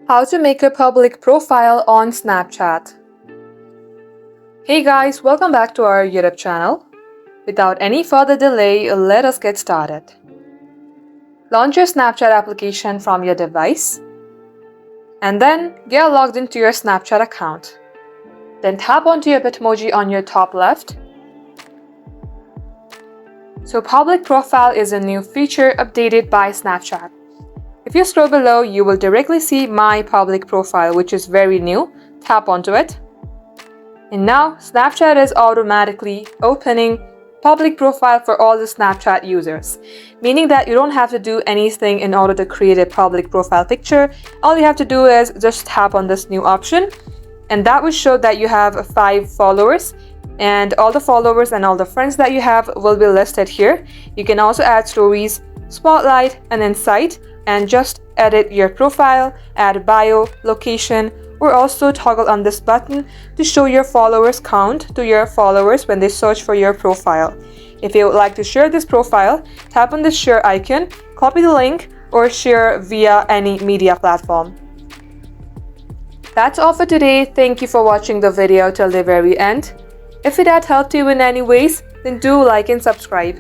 How to make a public profile on Snapchat. Hey guys, welcome back to our YouTube channel. Without any further delay, let us get started. Launch your Snapchat application from your device and then get logged into your Snapchat account. Then tap onto your Bitmoji on your top left. So public profile is a new feature updated by Snapchat. If you scroll below, you will directly see My Public Profile, which is very new. Tap onto it. And now Snapchat is automatically opening Public Profile for all the Snapchat users, meaning that you don't have to do anything in order to create a public profile picture. All you have to do is just tap on this new option, and that will show that you have 5 followers, and all the followers and all the friends that you have will be listed here. You can also add stories, spotlight, and insight, and just edit your profile, add bio, location, or also toggle on this button to show your followers count to your followers when they search for your profile. If you would like to share this profile, tap on the share icon, copy the link, or share via any media platform. That's all for today. Thank you for watching the video till the very end. If it had helped you in any ways, then do like and subscribe.